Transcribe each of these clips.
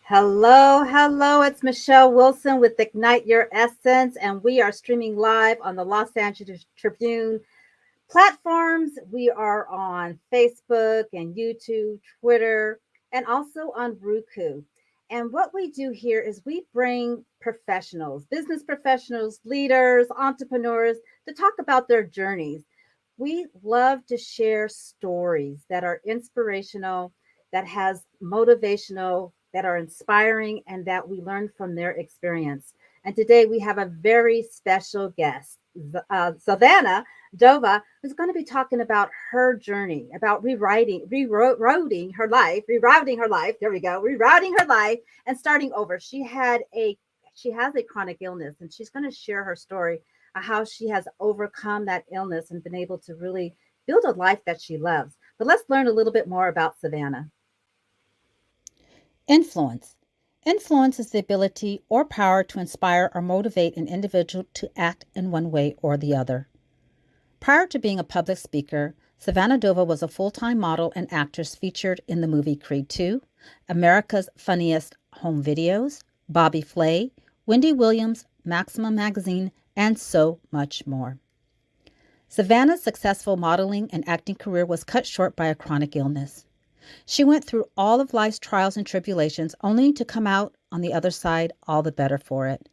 Hello, hello. It's Michele Wilson with Ignite Your Essence, and we are streaming live on the Los Angeles Tribune platforms. We are on Facebook and YouTube, Twitter, and also on Roku. And what we do here is we bring professionals, business professionals, leaders, entrepreneurs to talk about their journeys. We love to share stories that are inspirational, that has motivational, that are inspiring, and that we learn from their experience. And today we have a very special guest, Zavanna Dova, who's going to be talking about her journey, about rerouting her life, rerouting her life. There we go, rerouting her life and starting over. She has a chronic illness, and she's going to share her story of how she has overcome that illness and been able to really build a life that she loves. But let's learn a little bit more about Zavanna. Influence. Influence is the ability or power to inspire or motivate an individual to act in one way or the other. Prior to being a public speaker, Zavanna Dova was a full-time model and actress featured in the movie Creed 2, America's Funniest Home Videos, Bobby Flay, Wendy Williams, Maxim Magazine, and so much more. Zavanna's successful modeling and acting career was cut short by a chronic illness. She went through all of life's trials and tribulations only to come out on the other side all the better for it.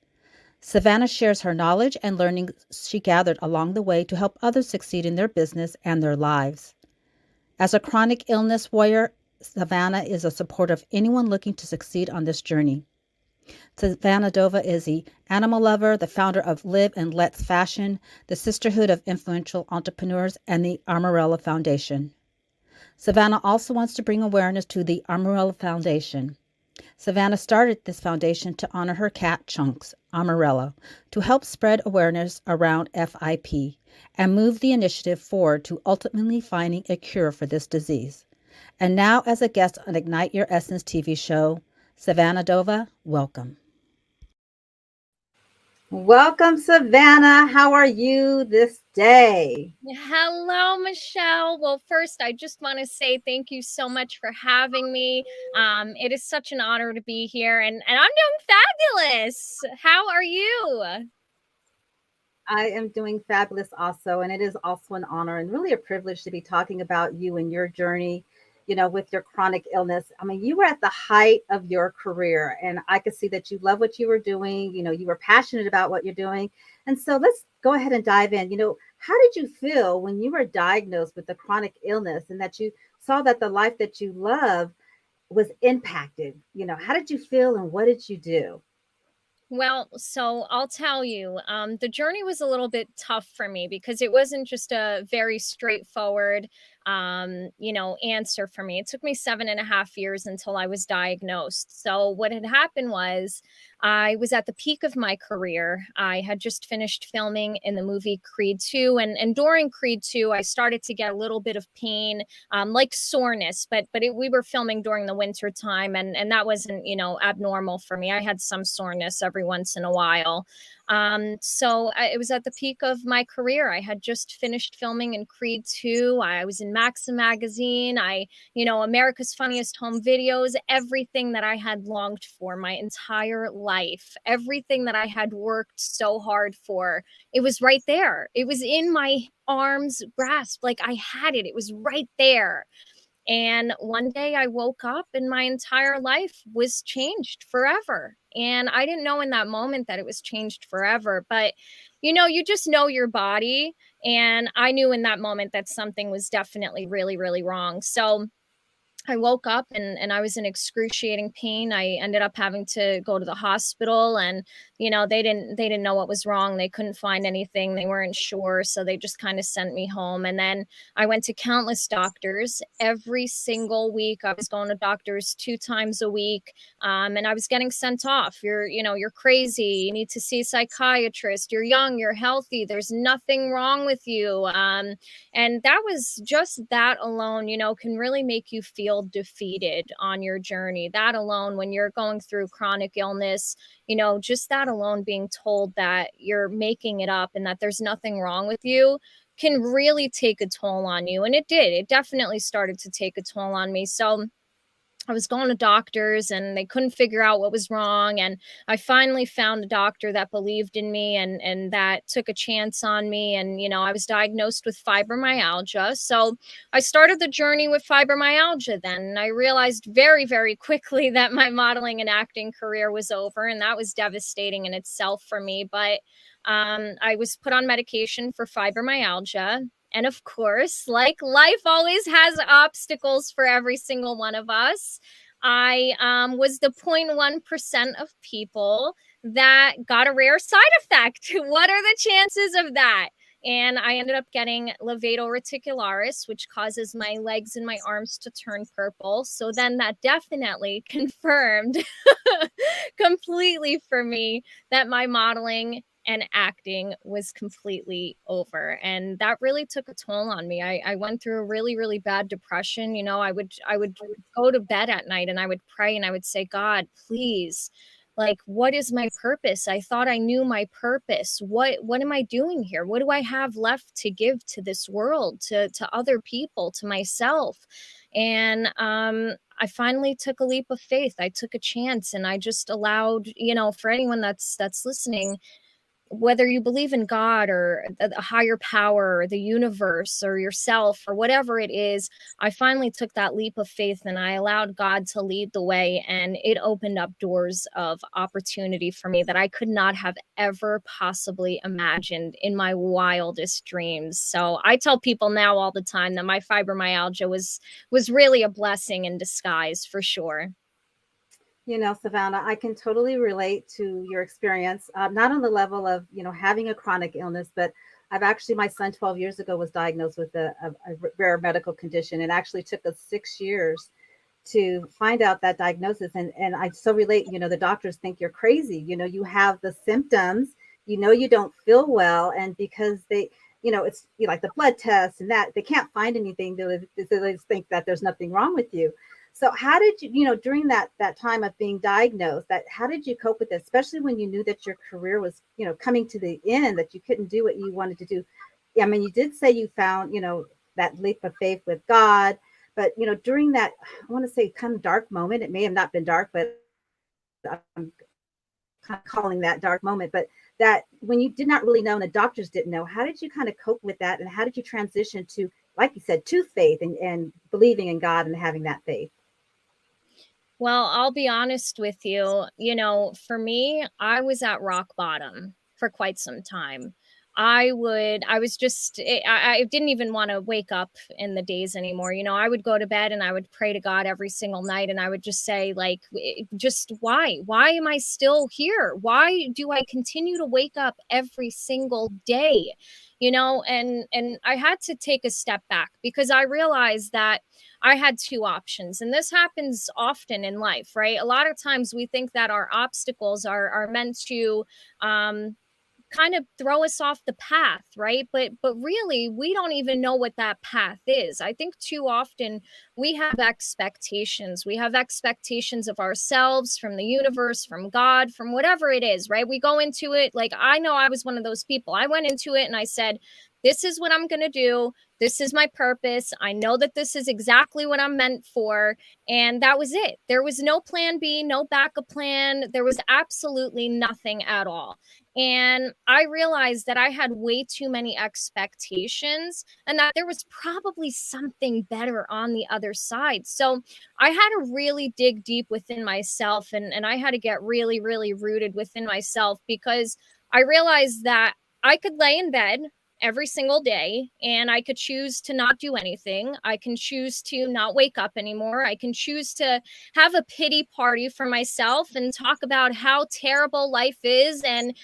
Zavanna shares her knowledge and learning she gathered along the way to help others succeed in their business and their lives. As a chronic illness warrior, Zavanna is a supporter of anyone looking to succeed on this journey. Zavanna Dova is the animal lover, the founder of Live and Let's Fashion, the Sisterhood of Influential Entrepreneurs, and the Amarillo Foundation. Zavanna also wants to bring awareness to the Amarillo Foundation. Zavanna started this foundation to honor her cat, Chunks, Amarelo, to help spread awareness around FIP and move the initiative forward to ultimately finding a cure for this disease. And now, as a guest on Ignite Your Essence TV show, Zavanna Dova, welcome. Welcome, Zavanna. How are you this day? Hello, Michele. Well, first, I just want to say thank you so much for having me. It is such an honor to be here, and I'm doing fabulous. How are you? I am doing fabulous also, and it is also an honor and really a privilege to be talking about you and your journey, with your chronic illness. I mean, you were at the height of your career, and I could see that you love what you were doing. You were passionate about what you're doing. And so let's go ahead and dive in. How did you feel when you were diagnosed with the chronic illness and that you saw that the life that you love was impacted? How did you feel and what did you do? Well, so I'll tell you, the journey was a little bit tough for me because it wasn't just a very straightforward, answer for me. It took me 7.5 years until I was diagnosed. So what had happened was I was at the peak of my career. I had just finished filming in the movie Creed 2. And during Creed 2, I started to get a little bit of pain, like soreness, but we were filming during the winter time, and that wasn't, abnormal for me. I had some soreness every once in a while. It was at the peak of my career. I had just finished filming in Creed 2. I was in Maxim Magazine. America's Funniest Home Videos, everything that I had longed for my entire life, everything that I had worked so hard for, it was right there. It was in my arms grasp. Like I had it. It was right there. And one day I woke up and my entire life was changed forever. And I didn't know in that moment that it was changed forever. But, you just know your body. And I knew in that moment that something was definitely really, really wrong. So I woke up and I was in excruciating pain. I ended up having to go to the hospital, and they didn't know what was wrong. They couldn't find anything. They weren't sure, so they just kind of sent me home. And then I went to countless doctors every single week. I was going to doctors 2 times a week, and I was getting sent off. You're crazy. You need to see a psychiatrist. You're young. You're healthy. There's nothing wrong with you. And that was just that alone, can really make you feel defeated on your journey. That alone, when you're going through chronic illness, just that alone, being told that you're making it up and that there's nothing wrong with you, can really take a toll on you. And it did. It definitely started to take a toll on me. So I was going to doctors and they couldn't figure out what was wrong. And I finally found a doctor that believed in me and that took a chance on me. And, I was diagnosed with fibromyalgia. So I started the journey with fibromyalgia then. And I realized very, very quickly that my modeling and acting career was over. And that was devastating in itself for me. But I was put on medication for fibromyalgia. And of course, like life always has obstacles for every single one of us, I was the 0.1% of people that got a rare side effect. What are the chances of that? And I ended up getting levator reticularis, which causes my legs and my arms to turn purple. So then that definitely confirmed completely for me that my modeling and acting was completely over. And that really took a toll on me. I went through a really, really bad depression. I would go to bed at night and I would pray and I would say, God, please, like, what is my purpose? I thought I knew my purpose. What am I doing here? What do I have left to give to this world, to other people, to myself? And I finally took a leap of faith. I took a chance and I just allowed, for anyone that's listening, whether you believe in God or a higher power or the universe or yourself or whatever it is, I finally took that leap of faith and I allowed God to lead the way. And it opened up doors of opportunity for me that I could not have ever possibly imagined in my wildest dreams. So I tell people now all the time that my fibromyalgia was really a blessing in disguise, for sure. Zavanna, I can totally relate to your experience, not on the level of, having a chronic illness, but my son 12 years ago was diagnosed with a rare medical condition. It actually took us 6 years to find out that diagnosis. And I so relate, the doctors think you're crazy. You have the symptoms, you don't feel well. And because they, it's like the blood tests and that they can't find anything, they just think that there's nothing wrong with you. So how did you, during that time of being diagnosed, how did you cope with it, especially when you knew that your career was, coming to the end, that you couldn't do what you wanted to do? I mean, you did say you found, that leap of faith with God, but, during that, I want to say kind of dark moment, it may have not been dark, but I'm kind of calling that dark moment, but that when you did not really know and the doctors didn't know, how did you kind of cope with that? And how did you transition to, like you said, to faith and believing in God and having that faith? Well, I'll be honest with you. For me, I was at rock bottom for quite some time. I didn't even want to wake up in the days anymore. I would go to bed and I would pray to God every single night. And I would just say, like, just why am I still here? Why do I continue to wake up every single day? And I had to take a step back because I realized that I had two options. And this happens often in life, right? A lot of times we think that our obstacles are meant to kind of throw us off the path, right? But really, we don't even know what that path is. I think too often we have expectations. We have expectations of ourselves, from the universe, from God, from whatever it is, right? We go into it, like, I know I was one of those people. I went into it and I said, this is what I'm going to do. This is my purpose. I know that this is exactly what I'm meant for. And that was it. There was no plan B, no backup plan. There was absolutely nothing at all. And I realized that I had way too many expectations and that there was probably something better on the other side. So I had to really dig deep within myself and I had to get really, really rooted within myself, because I realized that I could lay in bed every single day and I could choose to not do anything. I can choose to not wake up anymore. I can choose to have a pity party for myself and talk about how terrible life is and,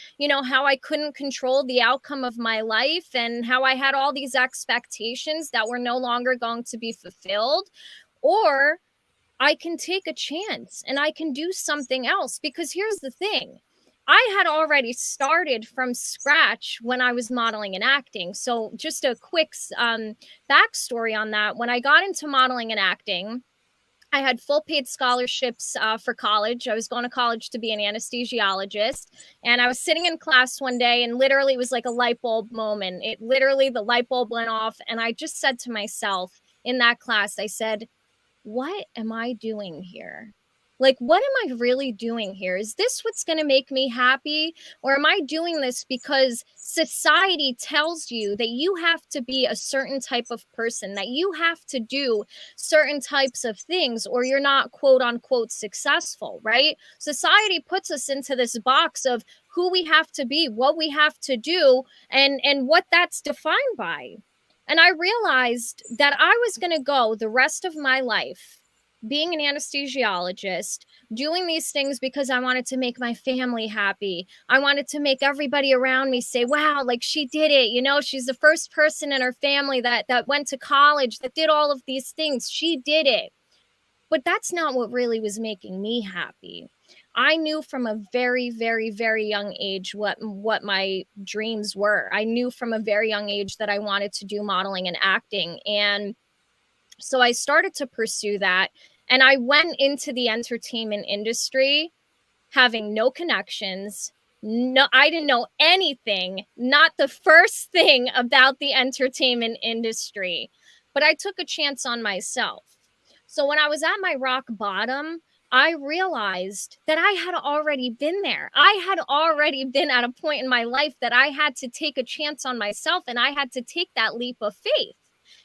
how I couldn't control the outcome of my life and how I had all these expectations that were no longer going to be fulfilled. Or I can take a chance and I can do something else, because here's the thing. I had already started from scratch when I was modeling and acting. So just a quick backstory on that. When I got into modeling and acting, I had full paid scholarships for college. I was going to college to be an anesthesiologist. And I was sitting in class one day and literally it was like a light bulb moment. The light bulb went off. And I just said to myself in that class, I said, what am I doing here? Like, what am I really doing here? Is this what's going to make me happy? Or am I doing this because society tells you that you have to be a certain type of person, that you have to do certain types of things, or you're not quote unquote successful, right? Society puts us into this box of who we have to be, what we have to do, and what that's defined by. And I realized that I was going to go the rest of my life being an anesthesiologist, doing these things because I wanted to make my family happy. I wanted to make everybody around me say, wow, like she did it. You know, she's the first person in her family that went to college, that did all of these things. She did it. But that's not what really was making me happy. I knew from a very, very, very young age what my dreams were. I knew from a very young age that I wanted to do modeling and acting. And so I started to pursue that. And I went into the entertainment industry having no connections. No, I didn't know anything, not the first thing about the entertainment industry. But I took a chance on myself. So when I was at my rock bottom, I realized that I had already been there. I had already been at a point in my life that I had to take a chance on myself, and I had to take that leap of faith.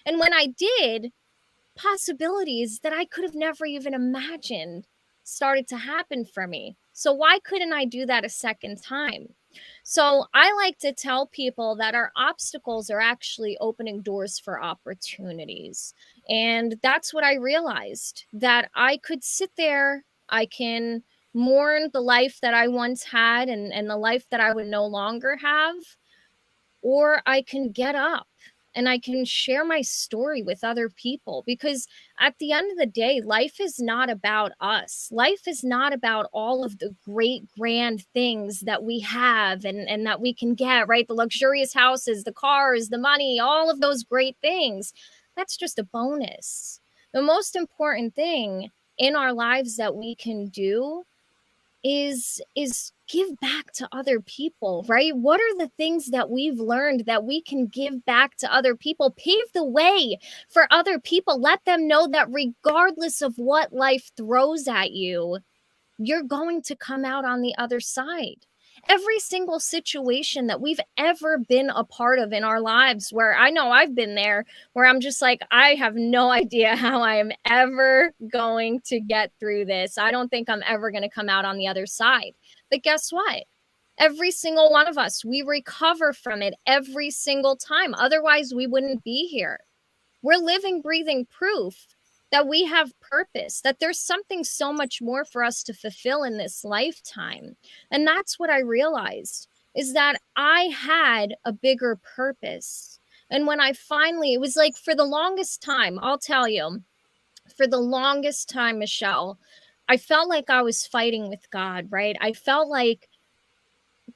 And when I did, possibilities that I could have never even imagined started to happen for me. So why couldn't I do that a second time? So I like to tell people that our obstacles are actually opening doors for opportunities. And that's what I realized, that I could sit there, I can mourn the life that I once had and the life that I would no longer have, or I can get up and I can share my story with other people, because at the end of the day, life is not about us. Life is not about all of the great grand things that we have and that we can get, right? The luxurious houses, the cars, the money, all of those great things. That's just a bonus. The most important thing in our lives that we can do is give back to other people, right? What are the things that we've learned that we can give back to other people? Pave the way for other people. Let them know that regardless of what life throws at you, you're going to come out on the other side. Every single situation that we've ever been a part of in our lives, where I know I've been there, where I'm just like, I have no idea how I am ever going to get through this. I don't think I'm ever going to come out on the other side. But guess what? Every single one of us, we recover from it every single time. Otherwise, we wouldn't be here. We're living, breathing proof that we have purpose, that there's something so much more for us to fulfill in this lifetime. And that's what I realized, is that I had a bigger purpose. And when I finally, it was like for the longest time, I'll tell you, for the longest time, Michele, I felt like I was fighting with God, right? I felt like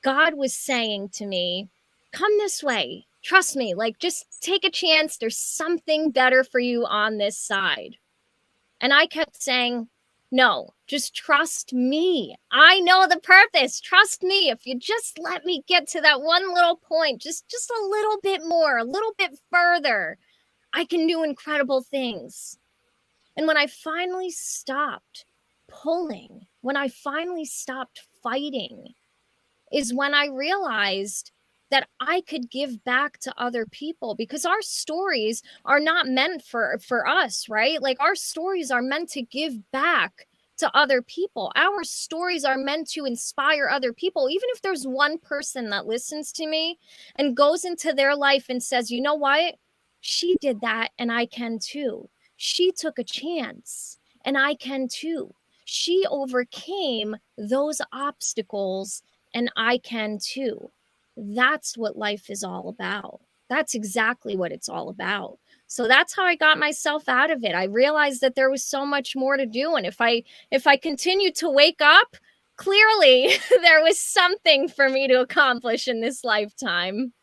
God was saying to me, come this way. Trust me, like just take a chance. There's something better for you on this side. And I kept saying, no, just trust me. I know the purpose. Trust me. If you just let me get to that one little point, just a little bit more, a little bit further, I can do incredible things. And when I finally stopped pulling, when I finally stopped fighting, is when I realized that I could give back to other people, because our stories are not meant for us, right? Like our stories are meant to give back to other people. Our stories are meant to inspire other people. Even if there's one person that listens to me and goes into their life and says, you know what? She did that and I can too. She took a chance and I can too. She overcame those obstacles and I can too. That's what life is all about. That's exactly what it's all about. So that's how I got myself out of it. I realized that there was so much more to do. And if I continued to wake up, clearly there was something for me to accomplish in this lifetime.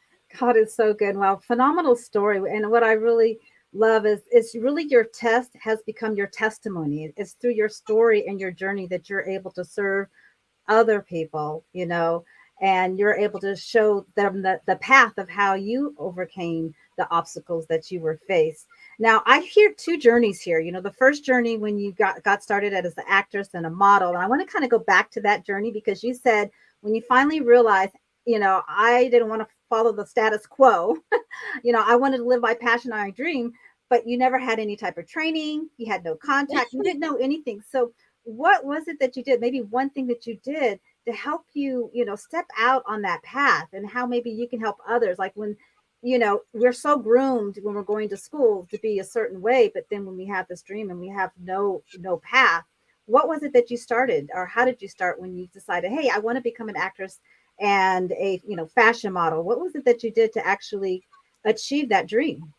God is so good. Wow, phenomenal story. And what I really love is it's really your test has become your testimony. It's through your story and your journey that you're able to serve other people, you know. and you're able to show them the path of how you overcame the obstacles that you were faced. Now, I hear two journeys here. You know, the first journey when you got started as an actress and a model. And I want to kind of go back to that journey because you said when you finally realized, you know, I didn't want to follow the status quo. You know, I wanted to live my passion, my dream, but you never had any type of training. You had no contact. You didn't know anything. So what was it that you did? Maybe one thing that you did to help you, you know, step out on that path, and how maybe you can help others. Like when, you know, we're so groomed when we're going to school to be a certain way, but then when we have this dream and we have no path, what was it that you started, or how did you start when you decided, hey, I want to become an actress and a, you know, fashion model? What was it that you did to actually achieve that dream?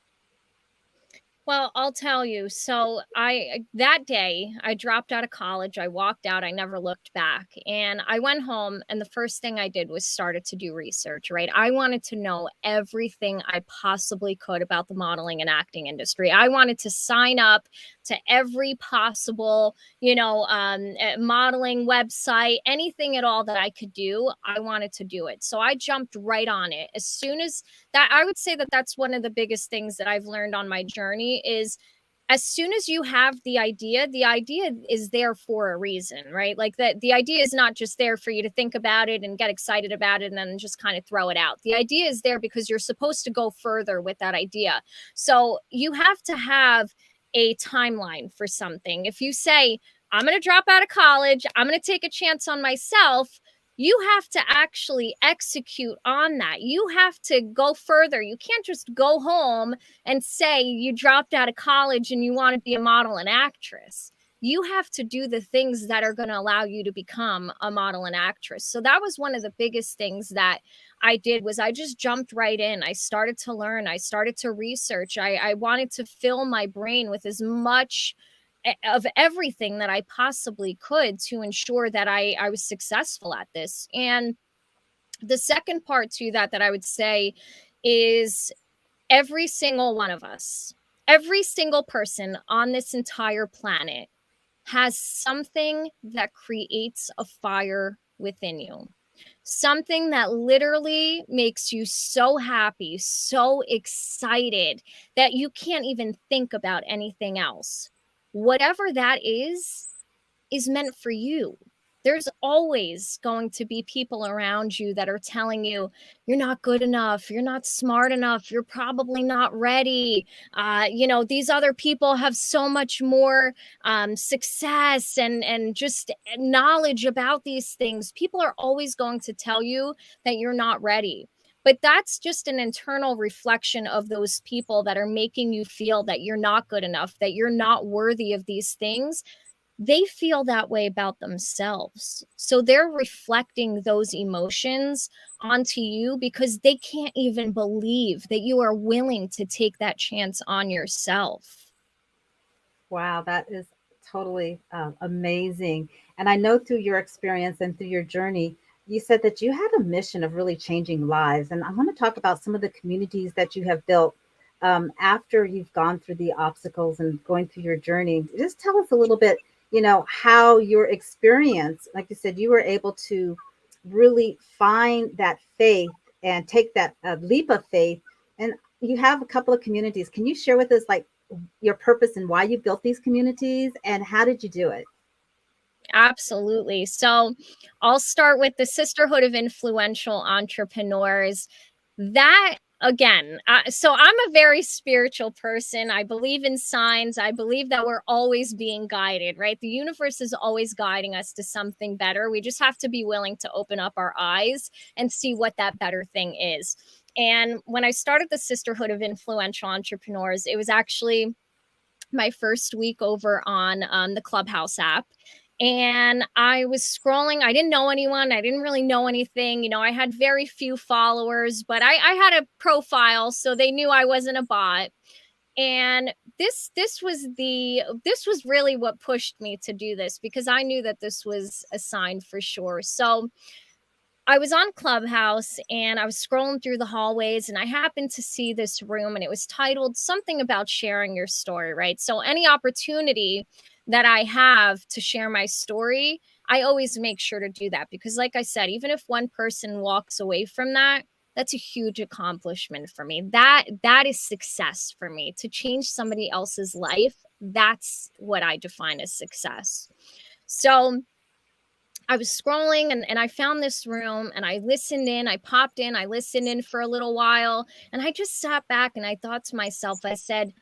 Well, I'll tell you. So that day I dropped out of college. I walked out. I never looked back. And I went home, and the first thing I did was started to do research, right? I wanted to know everything I possibly could about the modeling and acting industry. I wanted to sign up to every possible, modeling website, anything at all that I could do. I wanted to do it. So I jumped right on it. As soon as that, I would say that that's one of the biggest things that I've learned on my journey is as soon as you have the idea is there for a reason, right? Like that the idea is not just there for you to think about it and get excited about it and then just kind of throw it out. The idea is there because you're supposed to go further with that idea. So you have to have a timeline for something. If you say, I'm going to drop out of college, I'm going to take a chance on myself, you have to actually execute on that. You have to go further. You can't just go home and say you dropped out of college and you want to be a model and actress. You have to do the things that are going to allow you to become a model and actress. So that was one of the biggest things that I did was I just jumped right in. I started to learn. I started to research. I wanted to fill my brain with as much of everything that I possibly could to ensure that I was successful at this. And the second part to that I would say is every single one of us, every single person on this entire planet has something that creates a fire within you. Something that literally makes you so happy, so excited that you can't even think about anything else. Whatever that is meant for you. There's always going to be people around you that are telling you, you're not good enough, you're not smart enough, you're probably not ready. These other people have so much more success and just knowledge about these things. People are always going to tell you that you're not ready. But that's just an internal reflection of those people that are making you feel that you're not good enough, that you're not worthy of these things. They feel that way about themselves. So they're reflecting those emotions onto you because they can't even believe that you are willing to take that chance on yourself. Wow, that is totally amazing. And I know through your experience and through your journey, you said that you had a mission of really changing lives. And I want to talk about some of the communities that you have built after you've gone through the obstacles and going through your journey. Just tell us a little bit, you know, how your experience, like you said, you were able to really find that faith and take that leap of faith. And you have a couple of communities. Can you share with us, like, your purpose and why you built these communities, and how did you do it? Absolutely. So I'll start with the Sisterhood of Influential Entrepreneurs. That again, so I'm a very spiritual person. I believe in signs. I believe that we're always being guided, right? The universe is always guiding us to something better. We just have to be willing to open up our eyes and see what that better thing is. And when I started the Sisterhood of Influential Entrepreneurs, it was actually my first week over on the Clubhouse app. And I was scrolling. I didn't know anyone. I didn't really know anything. I had very few followers, but I had a profile, so they knew I wasn't a bot. And this was really what pushed me to do this, because I knew that this was a sign for sure. So I was on Clubhouse and I was scrolling through the hallways and I happened to see this room, and it was titled something about sharing your story, right? So any opportunity that I have to share my story, I always make sure to do that because, like I said, even if one person walks away from that, that's a huge accomplishment for me. That is success for me. To change somebody else's life, that's what I define as success. So I was scrolling and I found this room and I listened in, I popped in, I listened in for a little while, and I just sat back and I thought to myself, I said,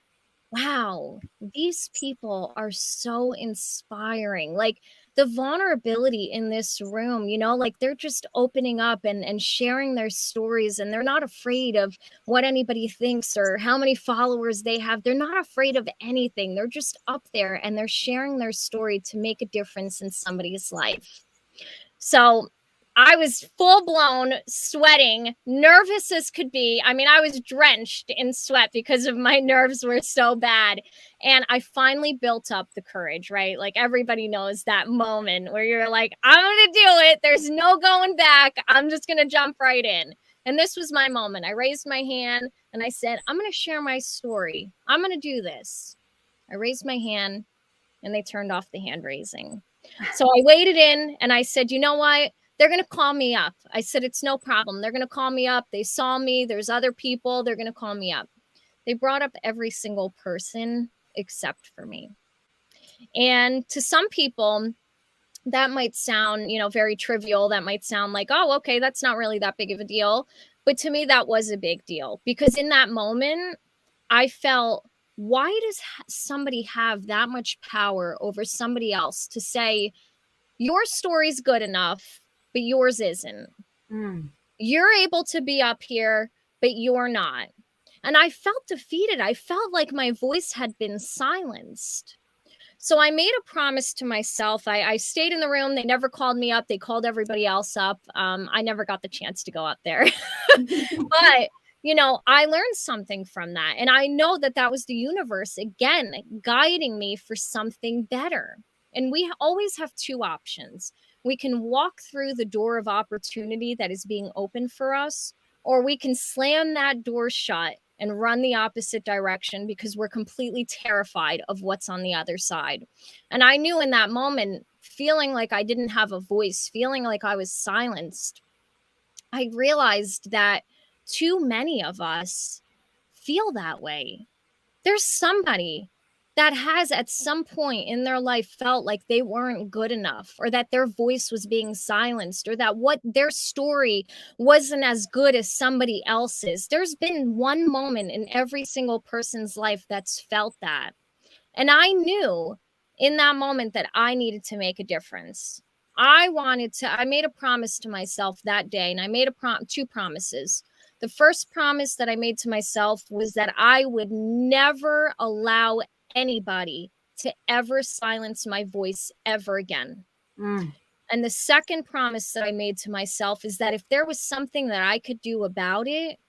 wow, these people are so inspiring. Like the vulnerability in this room, you know, like they're just opening up and sharing their stories, and they're not afraid of what anybody thinks or how many followers they have. They're not afraid of anything. They're just up there and they're sharing their story to make a difference in somebody's life. So I was full blown sweating, nervous as could be. I mean, I was drenched in sweat because of my nerves were so bad. And I finally built up the courage, right? Like everybody knows that moment where you're like, I'm going to do it. There's no going back. I'm just going to jump right in. And this was my moment. I raised my hand and I said, I'm going to share my story. I'm going to do this. I raised my hand and they turned off the hand raising. So I waded in and I said, you know what? They're going to call me up. I said, it's no problem. They're going to call me up. They saw me. There's other people. They're going to call me up. They brought up every single person except for me. And to some people, that might sound, you know, very trivial. That might sound like, oh, okay, that's not really that big of a deal. But to me, that was a big deal because in that moment, I felt, why does somebody have that much power over somebody else to say, your story's good enough, but yours isn't. You're able to be up here, but you're not. And I felt defeated. I felt like my voice had been silenced. So I made a promise to myself. I stayed in the room. They never called me up. They called everybody else up. I never got the chance to go up there. But, you know, I learned something from that. And I know that that was the universe, again, guiding me for something better. And we always have two options. We can walk through the door of opportunity that is being opened for us, or we can slam that door shut and run the opposite direction because we're completely terrified of what's on the other side. And I knew in that moment, feeling like I didn't have a voice, feeling like I was silenced, I realized that too many of us feel that way. There's somebody that has at some point in their life felt like they weren't good enough, or that their voice was being silenced, or that what their story wasn't as good as somebody else's. There's been one moment in every single person's life that's felt that. And I knew in that moment that I needed to make a difference. I made a promise to myself that day, and I made two promises. The first promise that I made to myself was that I would never allow anybody to ever silence my voice ever again. And the second promise that I made to myself is that if there was something that I could do about it,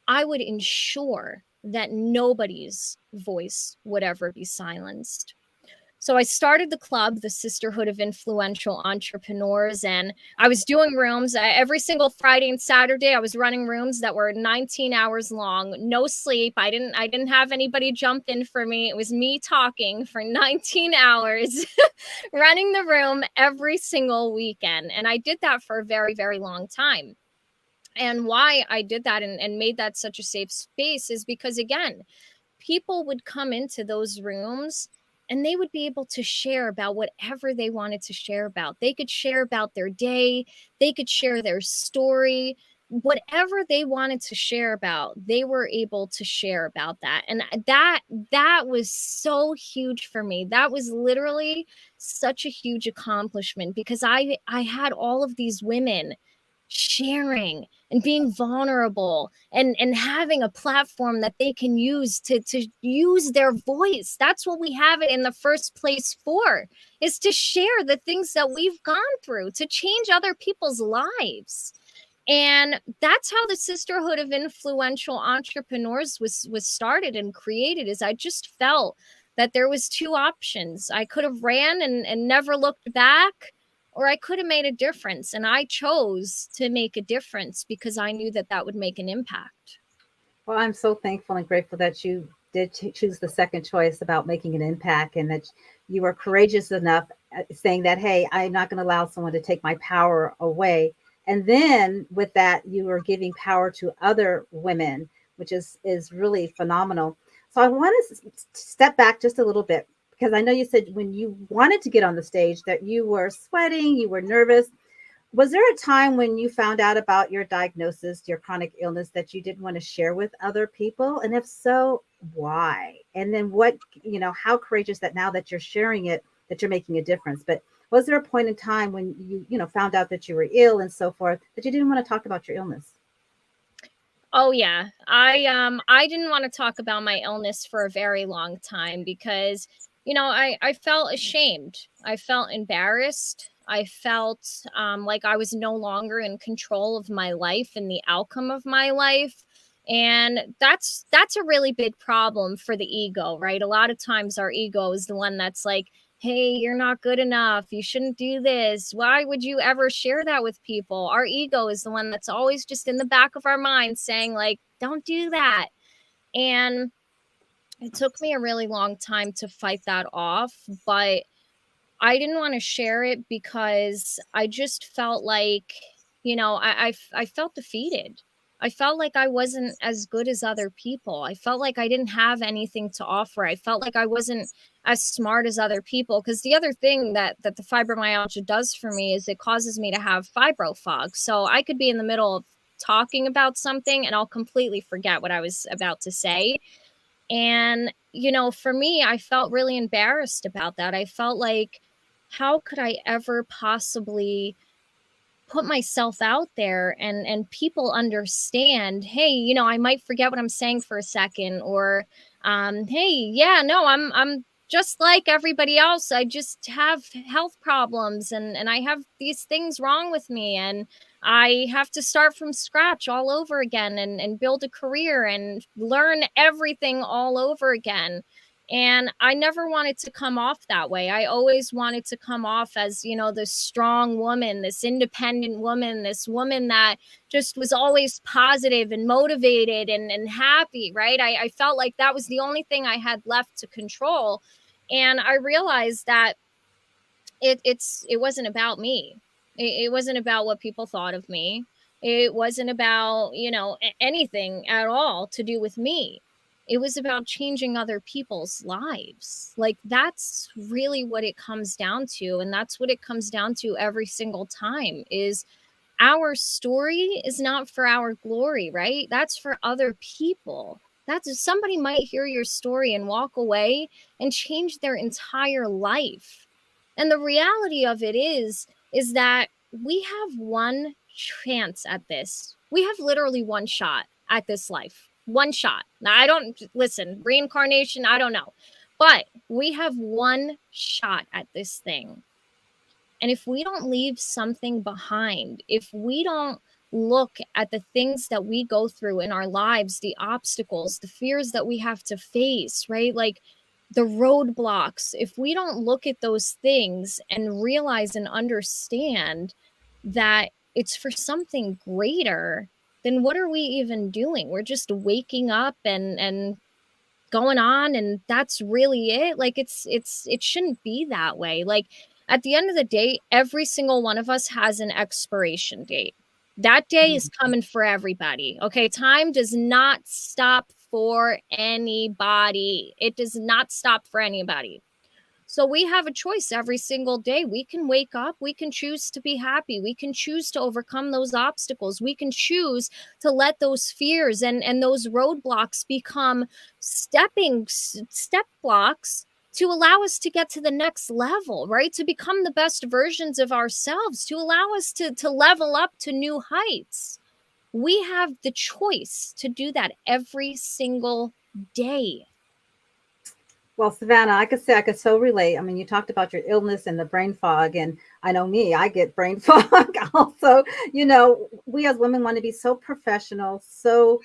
I would ensure that nobody's voice would ever be silenced. So I started the club, the Sisterhood of Influential Entrepreneurs, and I was doing rooms every single Friday and Saturday. I was running rooms that were 19 hours long, no sleep. I didn't have anybody jump in for me. It was me talking for 19 hours, running the room every single weekend. And I did that for a very, very long time. And why I did that and made that such a safe space is because, again, people would come into those rooms and they would be able to share about whatever they wanted to share about. They could share about their day. They could share their story. Whatever they wanted to share about, they were able to share about that. And that was so huge for me. That was literally such a huge accomplishment because I had all of these women sharing and being vulnerable and having a platform that they can use to use their voice. That's what we have it in the first place for, is to share the things that we've gone through, to change other people's lives. And that's how the Sisterhood of Influential Entrepreneurs was started and created. Is I just felt that there was two options. I could have ran and never looked back, or I could have made a difference. And I chose to make a difference because I knew that that would make an impact. Well, I'm so thankful and grateful that you did choose the second choice about making an impact, and that you were courageous enough saying that, hey, I'm not going to allow someone to take my power away. And then with that, you are giving power to other women, which is really phenomenal. So I want to step back just a little bit, because I know you said when you wanted to get on the stage that you were sweating, you were nervous. Was there a time when you found out about your diagnosis, your chronic illness, that you didn't want to share with other people? And if so, why? And then what, how courageous that now that you're sharing it, that you're making a difference. But was there a point in time when you found out that you were ill and so forth, that you didn't want to talk about your illness? Oh yeah. I didn't want to talk about my illness for a very long time because, I felt ashamed. I felt embarrassed. I felt like I was no longer in control of my life and the outcome of my life. And that's a really big problem for the ego, right? A lot of times our ego is the one that's like, hey, you're not good enough. You shouldn't do this. Why would you ever share that with people? Our ego is the one that's always just in the back of our mind saying, like, don't do that. And it took me a really long time to fight that off, but I didn't want to share it because I just felt like, I felt defeated. I felt like I wasn't as good as other people. I felt like I didn't have anything to offer. I felt like I wasn't as smart as other people. Because the other thing that the fibromyalgia does for me is it causes me to have fibro fog. So I could be in the middle of talking about something and I'll completely forget what I was about to say. And, for me, I felt really embarrassed about that. I felt like, how could I ever possibly put myself out there and people understand, hey, I might forget what I'm saying for a second, or hey, yeah, no, I'm just like everybody else. I just have health problems and I have these things wrong with me, and I have to start from scratch all over again and build a career and learn everything all over again. And I never wanted to come off that way. I always wanted to come off as, this strong woman, this independent woman, this woman that just was always positive and motivated and happy, right? I felt like that was the only thing I had left to control. And I realized that it wasn't about me. It wasn't about what people thought of me. It wasn't about, anything at all to do with me. It was about changing other people's lives. Like, that's really what it comes down to. And that's what it comes down to every single time is our story is not for our glory, right? That's for other people. That's somebody might hear your story and walk away and change their entire life. And the reality of it is that we have one chance at this. We have literally one shot at this life. One shot. Now, I don't listen, reincarnation, I don't know. But we have one shot at this thing. And if we don't leave something behind, if we don't look at the things that we go through in our lives, the obstacles, the fears that we have to face, right? Like the roadblocks, if we don't look at those things and realize and understand that it's for something greater, then what are we even doing? We're just waking up and going on, and that's really it. Like it shouldn't be that way. Like at the end of the day, every single one of us has an expiration date. That day is coming for everybody. Okay, time does not stop for anybody. It does not stop for anybody. So we have a choice every single day. We can wake up. We can choose to be happy. We can choose to overcome those obstacles. We can choose to let those fears and those roadblocks become step blocks to allow us to get to the next level, right? To become the best versions of ourselves, to allow us to level up to new heights. We have the choice to do that every single day. Well, Zavanna, I could so relate. I mean, you talked about your illness and the brain fog, and I know me, I get brain fog also. We as women want to be so professional, so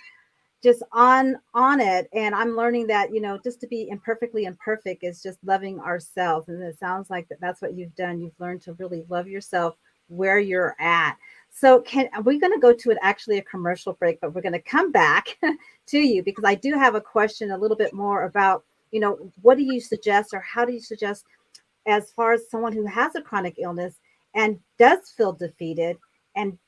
just on it. And I'm learning that, just to be imperfectly imperfect is just loving ourselves. And it sounds like that's what you've done. You've learned to really love yourself where you're at. So we're going to go to actually a commercial break, but we're going to come back to you because I do have a question a little bit more about, what do you suggest or how do you suggest as far as someone who has a chronic illness and does feel defeated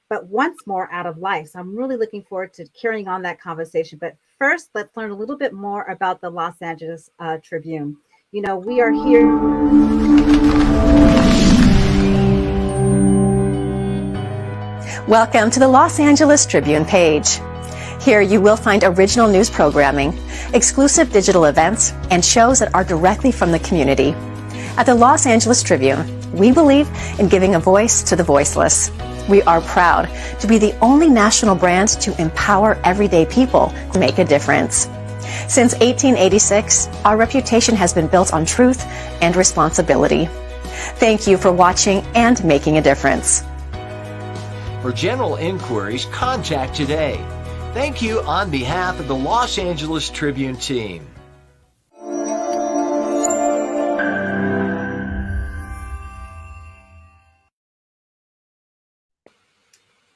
but wants more out of life. So I'm really looking forward to carrying on that conversation. But first, let's learn a little bit more about the Los Angeles Tribune. You know, we are here. Welcome to the Los Angeles Tribune page. Here you will find original news programming, exclusive digital events, and shows that are directly from the community. At the Los Angeles Tribune, we believe in giving a voice to the voiceless. We are proud to be the only national brand to empower everyday people to make a difference. Since 1886, our reputation has been built on truth and responsibility. Thank you for watching and making a difference. For general inquiries, contact today. Thank you on behalf of the Los Angeles Tribune team.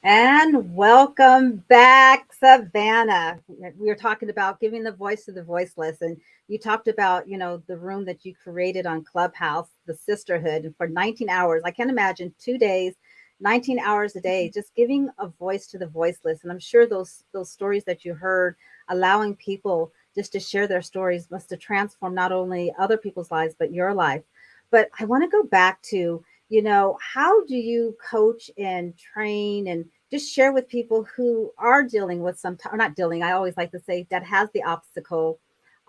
And welcome back, Zavanna. We were talking about giving the voice to the voiceless, and you talked about, you know, the room that you created on Clubhouse, the Sisterhood, and for 19 hours. I can't imagine 2 days, 19 hours a day, just giving a voice to the voiceless. And I'm sure those stories that you heard, allowing people just to share their stories, must have transformed not only other people's lives, but your life. But I want to go back to, you know, how do you coach and train and just share with people who are dealing with or not dealing, I always like to say, that has the obstacle,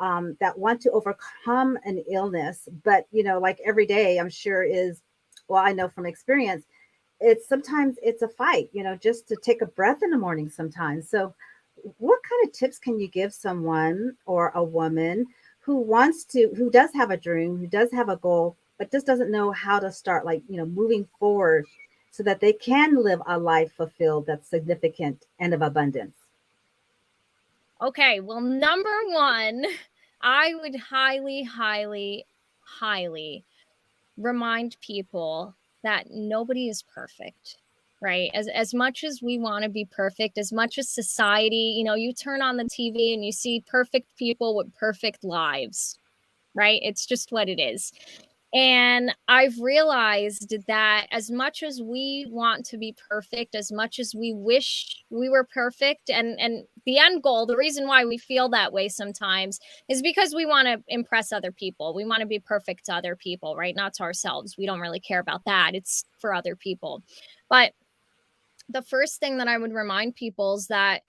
that want to overcome an illness, but, you know, like every day, I'm sure is, well, I know from experience, sometimes it's a fight, you know, just to take a breath in the morning sometimes. So what kind of tips can you give someone or a woman who does have a dream, who does have a goal, but just doesn't know how to start, like, you know, moving forward so that they can live a life fulfilled that's significant and of abundance? Okay, well, number one, I would highly, highly, highly remind people that nobody is perfect, right? As much as we want to be perfect, as much as society, you know, you turn on the TV and you see perfect people with perfect lives, right? It's just what it is. And I've realized that as much as we want to be perfect, as much as we wish we were perfect, and the end goal, the reason why we feel that way sometimes is because we want to impress other people. We want to be perfect to other people, right? Not to ourselves. We don't really care about that. It's for other people. But the first thing that I would remind people is that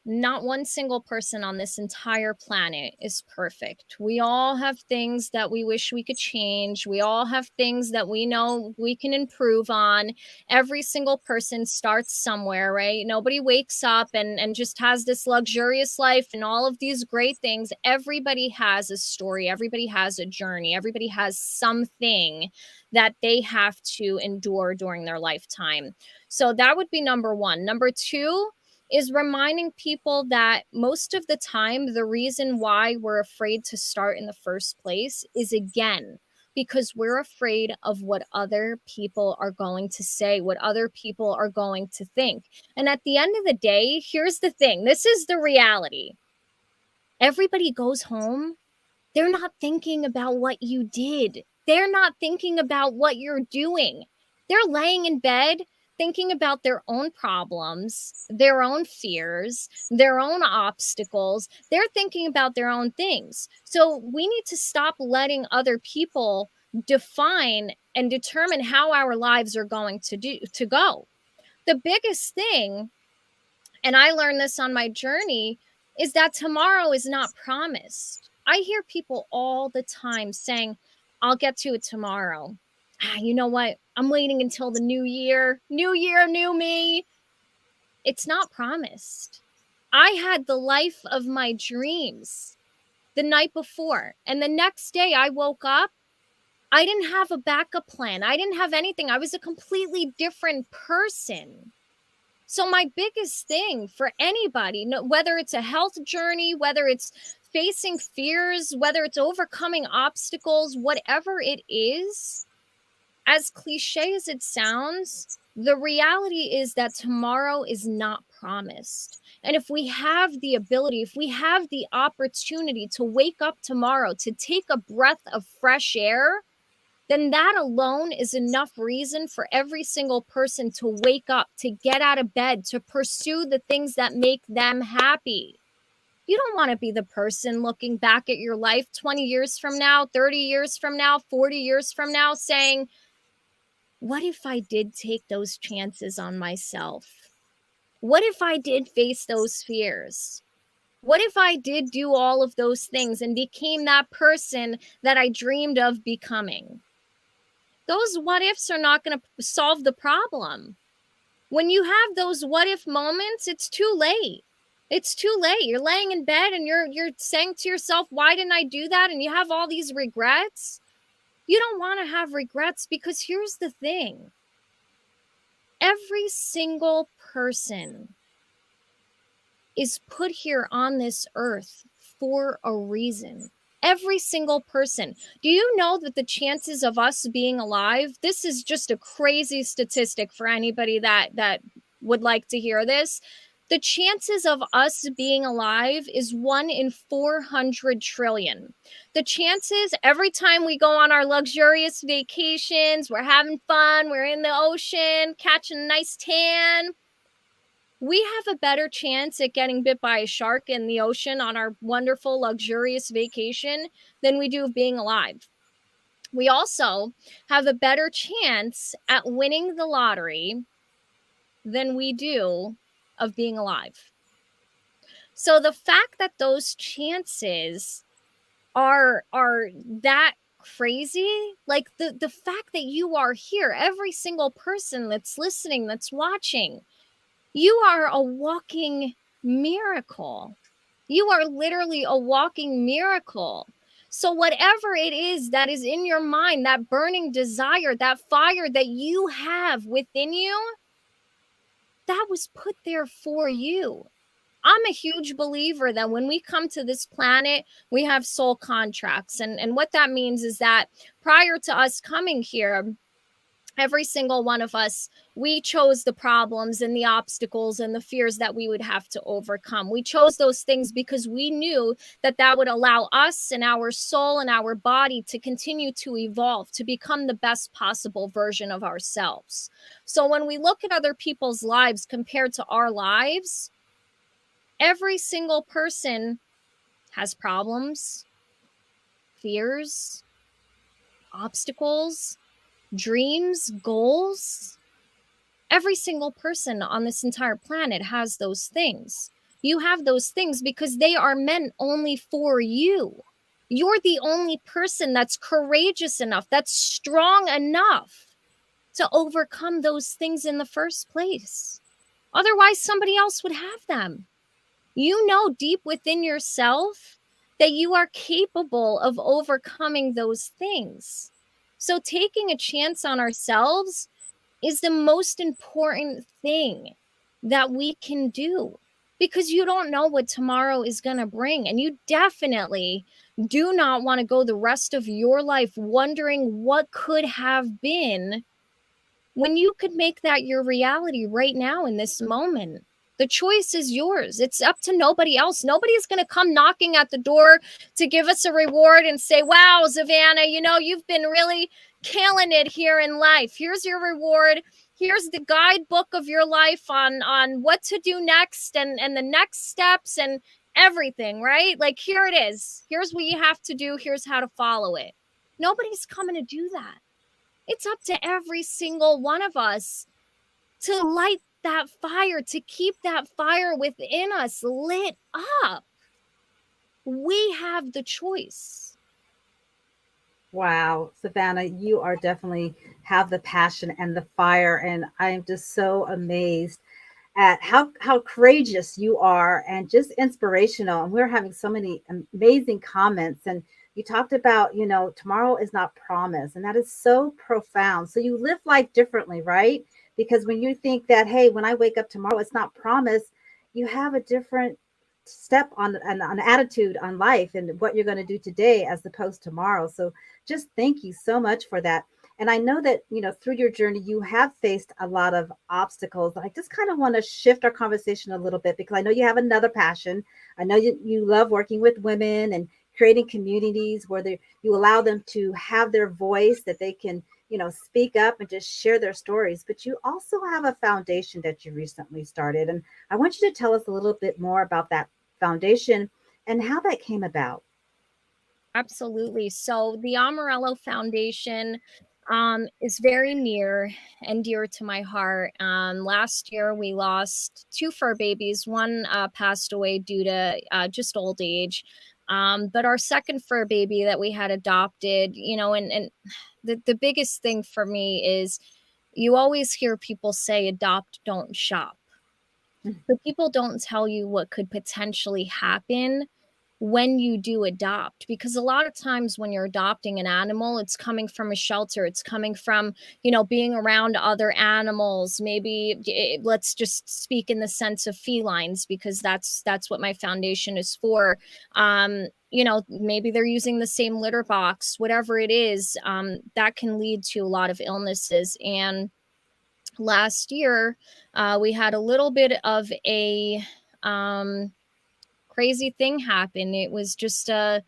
not one single person on this entire planet is perfect. We all have things that we wish we could change. We all have things that we know we can improve on. Every single person starts somewhere, right? Nobody wakes up and just has this luxurious life and all of these great things. Everybody has a story. Everybody has a journey. Everybody has something that they have to endure during their lifetime. So that would be number one. Number two is reminding people that most of the time, the reason why we're afraid to start in the first place is, again, because we're afraid of what other people are going to say, what other people are going to think. And at the end of the day, here's the thing. This is the reality. Everybody goes home. They're not thinking about what you did. They're not thinking about what you're doing. They're laying in bed thinking about their own problems, their own fears, their own obstacles. They're thinking about their own things. So we need to stop letting other people define and determine how our lives are going to go. The biggest thing, and I learned this on my journey, is that tomorrow is not promised. I hear people all the time saying, I'll get to it tomorrow. You know what? I'm waiting until the new year. New year, new me. It's not promised. I had the life of my dreams the night before, and the next day I woke up. I didn't have a backup plan. I didn't have anything. I was a completely different person. So my biggest thing for anybody, whether it's a health journey, whether it's facing fears, whether it's overcoming obstacles, whatever it is, as cliche as it sounds, the reality is that tomorrow is not promised. And if we have the ability, if we have the opportunity to wake up tomorrow, to take a breath of fresh air, then that alone is enough reason for every single person to wake up, to get out of bed, to pursue the things that make them happy. You don't want to be the person looking back at your life 20 years from now, 30 years from now, 40 years from now saying, what if I did take those chances on myself? What if I did face those fears? What if I did do all of those things and became that person that I dreamed of becoming? Those what ifs are not going to solve the problem. When you have those what if moments, it's too late. It's too late. You're laying in bed and you're saying to yourself, why didn't I do that? And you have all these regrets. You don't want to have regrets, because here's the thing. Every single person is put here on this earth for a reason. Every single person. Do you know that the chances of us being alive, this is just a crazy statistic for anybody that would like to hear this. The chances of us being alive is 1 in 400 trillion. The chances every time we go on our luxurious vacations, we're having fun, we're in the ocean, catching a nice tan, we have a better chance at getting bit by a shark in the ocean on our wonderful, luxurious vacation than we do of being alive. We also have a better chance at winning the lottery than we do of being alive. So the fact that those chances are that crazy, like the fact that you are here, every single person that's listening, that's watching, you are a walking miracle. You are literally a walking miracle. So whatever it is that is in your mind, that burning desire, that fire that you have within you, that was put there for you. I'm a huge believer that when we come to this planet, we have soul contracts. And what that means is that prior to us coming here, every single one of us, we chose the problems and the obstacles and the fears that we would have to overcome. We chose those things because we knew that that would allow us and our soul and our body to continue to evolve, to become the best possible version of ourselves. So when we look at other people's lives compared to our lives, every single person has problems, fears, obstacles, dreams, goals. Every single person on this entire planet has those things. You have those things because they are meant only for you. You're the only person that's courageous enough, that's strong enough to overcome those things in the first place. Otherwise, somebody else would have them. You know deep within yourself that you are capable of overcoming those things. So taking a chance on ourselves is the most important thing that we can do, because you don't know what tomorrow is going to bring. And you definitely do not want to go the rest of your life wondering what could have been when you could make that your reality right now in this moment. The choice is yours. It's up to nobody else. Nobody's going to come knocking at the door to give us a reward and say, wow, Zavanna, you know, you've been really killing it here in life. Here's your reward. Here's the guidebook of your life on what to do next and the next steps and everything, right? Like, here it is. Here's what you have to do. Here's how to follow it. Nobody's coming to do that. It's up to every single one of us to light that fire, to keep that fire within us lit up. We have the choice. Wow, Zavanna, you are definitely have the passion and the fire. And I am just so amazed at how courageous you are and just inspirational. And we're having so many amazing comments. And you talked about, you know, tomorrow is not promised. And that is so profound. So you live life differently, right? Because when you think that, hey, when I wake up tomorrow, it's not promised, you have a different step on an attitude on life and what you're going to do today as opposed to tomorrow. So just thank you so much for that. And I know that, you know, through your journey, you have faced a lot of obstacles. I just kind of want to shift our conversation a little bit because I know you have another passion. I know you love working with women and creating communities where you allow them to have their voice, that they can, speak up and just share their stories. But you also have a foundation that you recently started. And I want you to tell us a little bit more about that foundation and how that came about. Absolutely. So the Amarelo Foundation is very near and dear to my heart. Last year, we lost 2 fur babies. One passed away due to just old age. But our second fur baby that we had adopted, and the biggest thing for me is you always hear people say adopt, don't shop. But people don't tell you what could potentially happen when you do adopt, because a lot of times when you're adopting an animal, it's coming from a shelter, it's coming from being around other animals. Maybe let's just speak in the sense of felines, because that's what my foundation is for. Maybe they're using the same litter box, whatever it is, that can lead to a lot of illnesses. And last year we had a little bit of a crazy thing happen. It was just a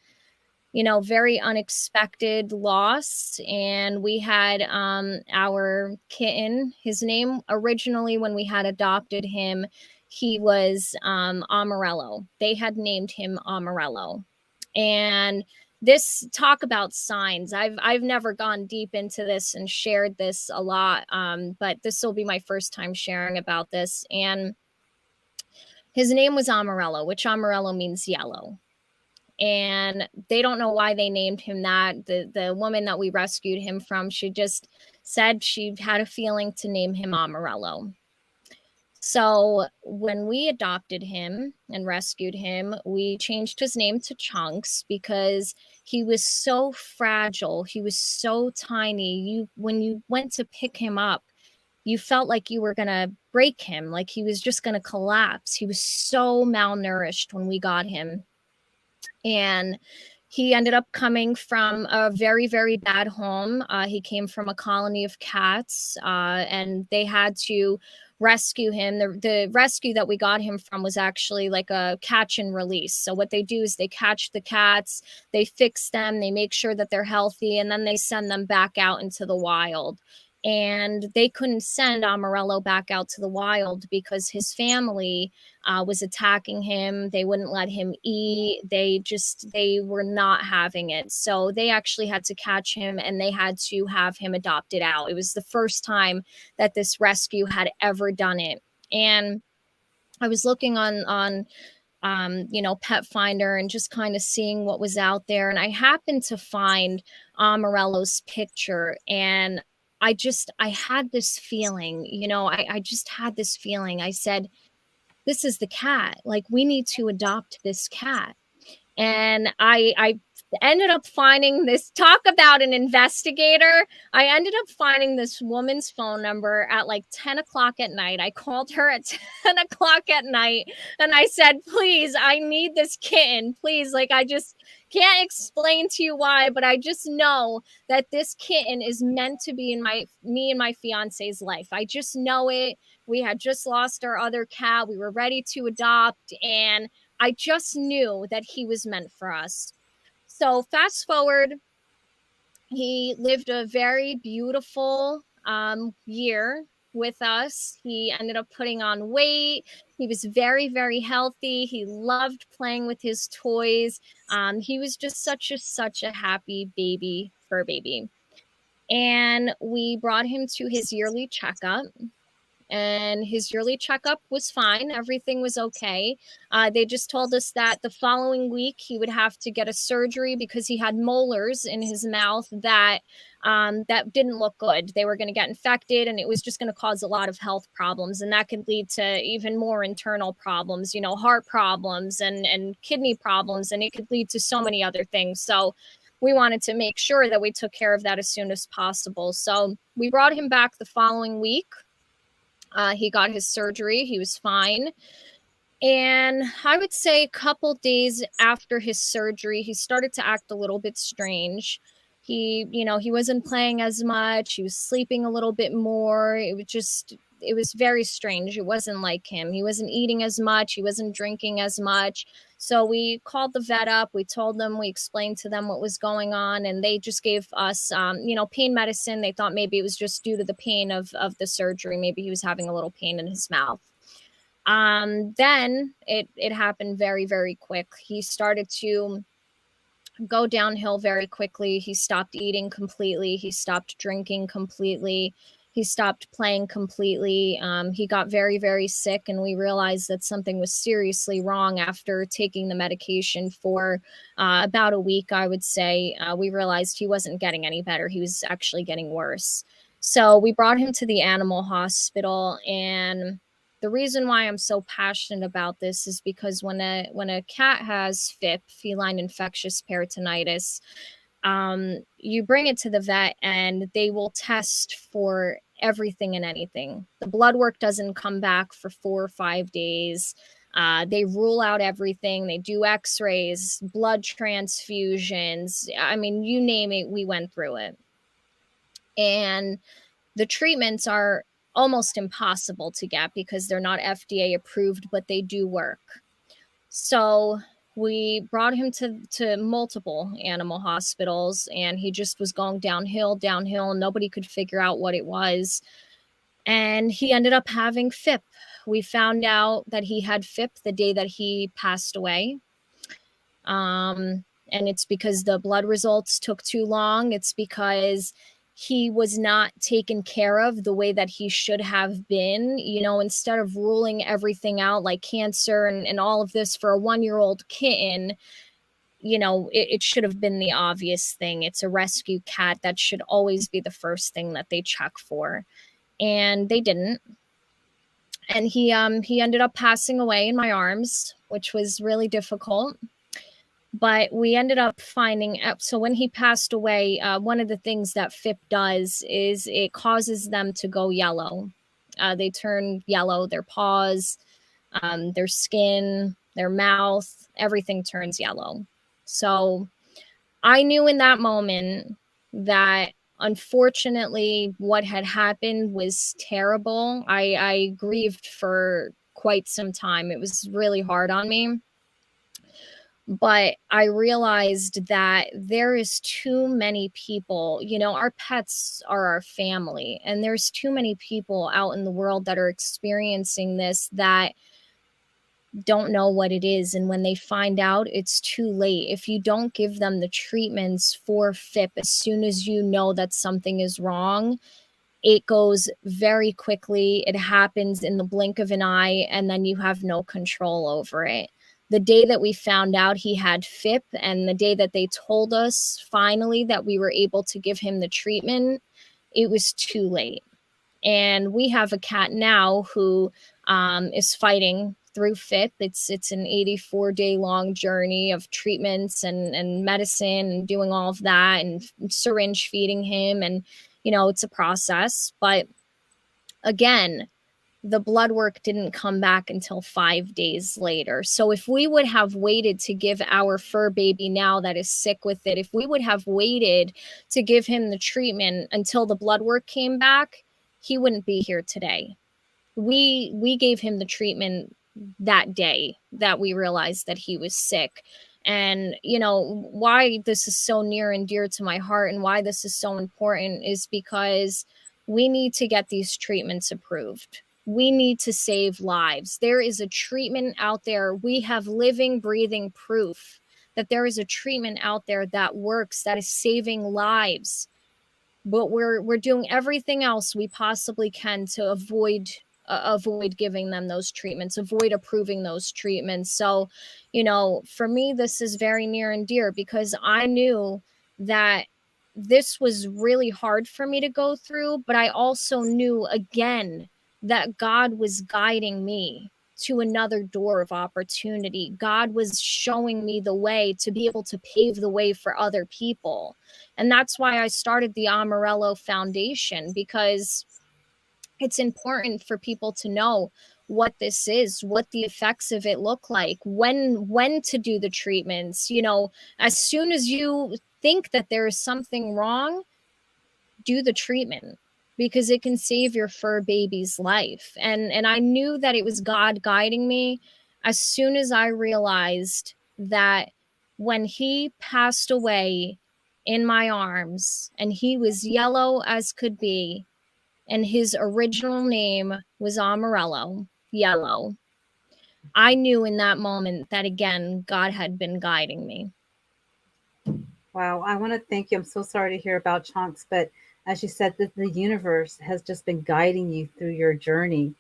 very unexpected loss. And we had our kitten. His name originally, when we had adopted him, he was Amarelo. They had named him Amarelo. And this, talk about signs, I've never gone deep into this and shared this a lot, but this will be my first time sharing about this. And his name was Amarelo, which Amarelo means yellow. And they don't know why they named him that. The woman that we rescued him from, she just said she had a feeling to name him Amarelo. So when we adopted him and rescued him, we changed his name to Chunks because he was so fragile. He was so tiny. When you went to pick him up, you felt like you were going to break him, like he was just going to collapse. He was so malnourished when we got him. And he ended up coming from a very, very bad home. He came from a colony of cats, and they had to rescue him. The rescue that we got him from was actually like a catch and release. So what they do is they catch the cats, they fix them, they make sure that they're healthy, and then they send them back out into the wild. And they couldn't send Amarelo back out to the wild because his family was attacking him. They wouldn't let him eat. They were not having it. So they actually had to catch him and they had to have him adopted out. It was the first time that this rescue had ever done it. And I was looking on Pet Finder and just kind of seeing what was out there. And I happened to find Amarelo's picture, and I had this feeling, I just had this feeling. I said, this is the cat. Like, we need to adopt this cat. And I ended up finding this, talk about an investigator. I ended up finding this woman's phone number at like 10 o'clock at night. I called her at 10 o'clock at night and I said, please, I need this kitten. Please. Like, I just can't explain to you why, but I just know that this kitten is meant to be in me and my fiance's life. I just know it. We had just lost our other cat. We were ready to adopt, and I just knew that he was meant for us. So fast forward, he lived a very beautiful year with us. He ended up putting on weight. He was very, very healthy. He loved playing with his toys. He was just such a happy baby, fur baby. And we brought him to his yearly checkup. And his yearly checkup was fine. Everything was okay. They just told us that the following week he would have to get a surgery because he had molars in his mouth that didn't look good. They were going to get infected, and it was just going to cause a lot of health problems. And that could lead to even more internal problems, heart problems and kidney problems. And it could lead to so many other things. So we wanted to make sure that we took care of that as soon as possible. So we brought him back the following week. He got his surgery. He was fine. And I would say a couple days after his surgery, he started to act a little bit strange. He wasn't playing as much. He was sleeping a little bit more. It it was very strange. It wasn't like him. He wasn't eating as much. He wasn't drinking as much. So we called the vet up. We told them, we explained to them what was going on, and they just gave us, pain medicine. They thought maybe it was just due to the pain of the surgery. Maybe he was having a little pain in his mouth. Then it happened very, very quick. He started to go downhill very quickly. He stopped eating completely. He stopped drinking completely. He stopped playing completely. He got very, very sick, and we realized that something was seriously wrong after taking the medication for about a week, I would say. We realized he wasn't getting any better. He was actually getting worse. So we brought him to the animal hospital, and the reason why I'm so passionate about this is because when a cat has FIP, feline infectious peritonitis, you bring it to the vet and they will test for everything and anything. The blood work doesn't come back for 4 or 5 days. They rule out everything. They do x-rays, blood transfusions. I mean, you name it, we went through it. And the treatments are almost impossible to get because they're not FDA approved, but they do work. So we brought him to multiple animal hospitals, and he just was going downhill. Nobody could figure out what it was. And he ended up having FIP. We found out that he had FIP the day that he passed away. And it's because the blood results took too long. It's because he was not taken care of the way that he should have been. Instead of ruling everything out like cancer and all of this for a 1-year-old kitten, it should have been the obvious thing. It's a rescue cat. That should always be the first thing that they check for. And they didn't. And he ended up passing away in my arms, which was really difficult. But we ended up finding out, so when he passed away, one of the things that FIP does is it causes them to go yellow. They turn yellow, their paws, their skin, their mouth, everything turns yellow. So I knew in that moment that unfortunately what had happened was terrible. I grieved for quite some time. It was really hard on me. But I realized that there is too many people, our pets are our family, and there's too many people out in the world that are experiencing this that don't know what it is. And when they find out, it's too late. If you don't give them the treatments for FIP as soon as you know that something is wrong, it goes very quickly. It happens in the blink of an eye, and then you have no control over it. The day that we found out he had FIP, and the day that they told us finally that we were able to give him the treatment, it was too late. And we have a cat now who is fighting through FIP. It's an 84-day long journey of treatments and medicine and doing all of that, and syringe feeding him. And, it's a process. But again, the blood work didn't come back until 5 days later. So if we would have waited to give our fur baby now that is sick with it, if we would have waited to give him the treatment until the blood work came back, he wouldn't be here today. We gave him the treatment that day that we realized that he was sick. And, why this is so near and dear to my heart and why this is so important is because we need to get these treatments approved. We need to save lives. There is a treatment out there. We have living, breathing proof that there is a treatment out there that works, that is saving lives. But we're doing everything else we possibly can to avoid giving them those treatments, avoid approving those treatments. So, for me, this is very near and dear because I knew that this was really hard for me to go through, but I also knew again that God was guiding me to another door of opportunity. God was showing me the way to be able to pave the way for other people. And that's why I started the Amarelo Foundation, because it's important for people to know what this is, what the effects of it look like, when to do the treatments. As soon as you think that there is something wrong, do the treatment. because it can save your fur baby's life. And I knew that it was God guiding me as soon as I realized that when he passed away in my arms, and he was yellow as could be, and his original name was Amarelo, yellow, I knew in that moment that, again, God had been guiding me. Wow, I want to thank you. I'm so sorry to hear about Chunks, but as you said, the universe has just been guiding you through your journey.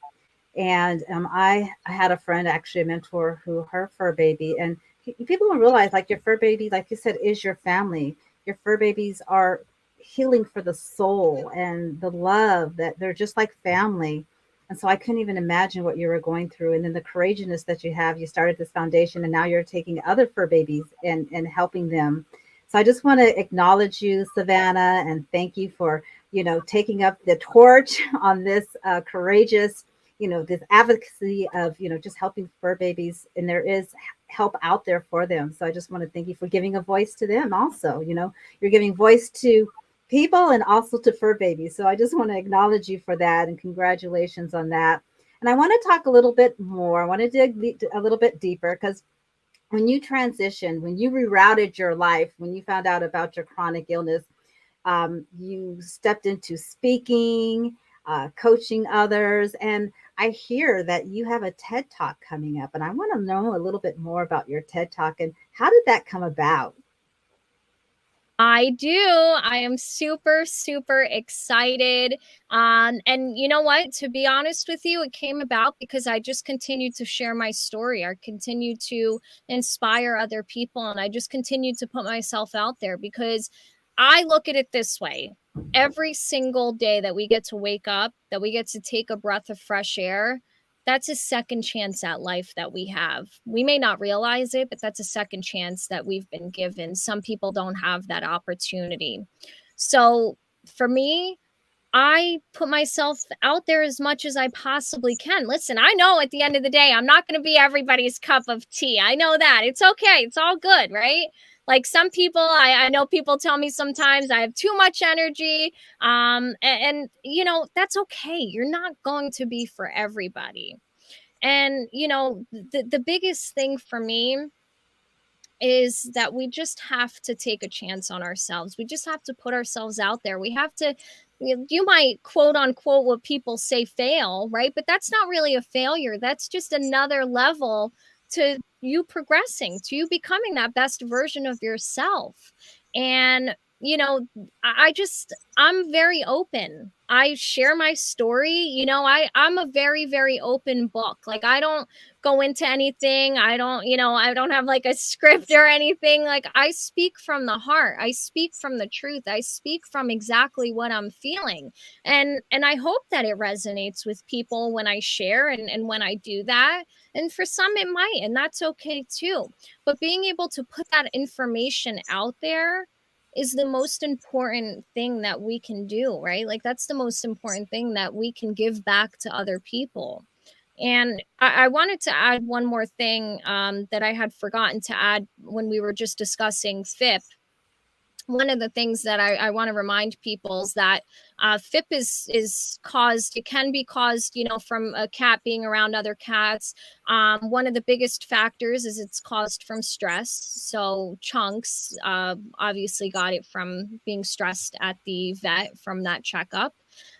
And I had a friend, actually a mentor, who her fur baby, and people don't realize, like, your fur baby, like you said, is your family. Your fur babies are healing for the soul and the love, that they're just like family. And so I couldn't even imagine what you were going through. And then the courageousness that you have, you started this foundation and now you're taking other fur babies and helping them. So I just want to acknowledge you, Zavanna, and thank you for, taking up the torch on this courageous, this advocacy of, just helping fur babies. And there is help out there for them. So I just want to thank you for giving a voice to them also. You're giving voice to people and also to fur babies. So I just want to acknowledge you for that, and congratulations on that. And I want to talk a little bit more. I want to dig a little bit deeper, because when you transitioned, when you rerouted your life, when you found out about your chronic illness, you stepped into speaking, coaching others. And I hear that you have a TED Talk coming up, and I want to know a little bit more about your TED Talk and how did that come about? I do. I am super, super excited. And you know what? To be honest with you, it came about because I just continued to share my story. I continued to inspire other people, and I just continued to put myself out there, because I look at it this way. Every single day that we get to wake up, that we get to take a breath of fresh air, that's a second chance at life that we have. We may not realize it, but that's a second chance that we've been given. Some people don't have that opportunity. So for me, I put myself out there as much as I possibly can. Listen, I know at the end of the day, I'm not going to be everybody's cup of tea. I know that. It's okay. It's all good, right? Like some people, I know people tell me sometimes I have too much energy. And that's okay. You're not going to be for everybody. And, the biggest thing for me is that we just have to take a chance on ourselves. We just have to put ourselves out there. We have to, you might quote unquote what people say fail, right? But that's not really a failure. That's just another level to you progressing, to you becoming that best version of yourself. And, I'm very open. I share my story. I'm a very, very open book. Like, I don't go into anything. I don't have like a script or anything. Like, I speak from the heart. I speak from the truth. I speak from exactly what I'm feeling. And I hope that it resonates with people when I share and when I do that. And for some it might, and that's okay too. But being able to put that information out there is the most important thing that we can do, right? Like, that's the most important thing that we can give back to other people. And I wanted to add one more thing that I had forgotten to add when we were just discussing FIP. One of the things that I want to remind people is that FIP is caused, it can be caused, from a cat being around other cats. One of the biggest factors is it's caused from stress. So Chunks obviously got it from being stressed at the vet from that checkup.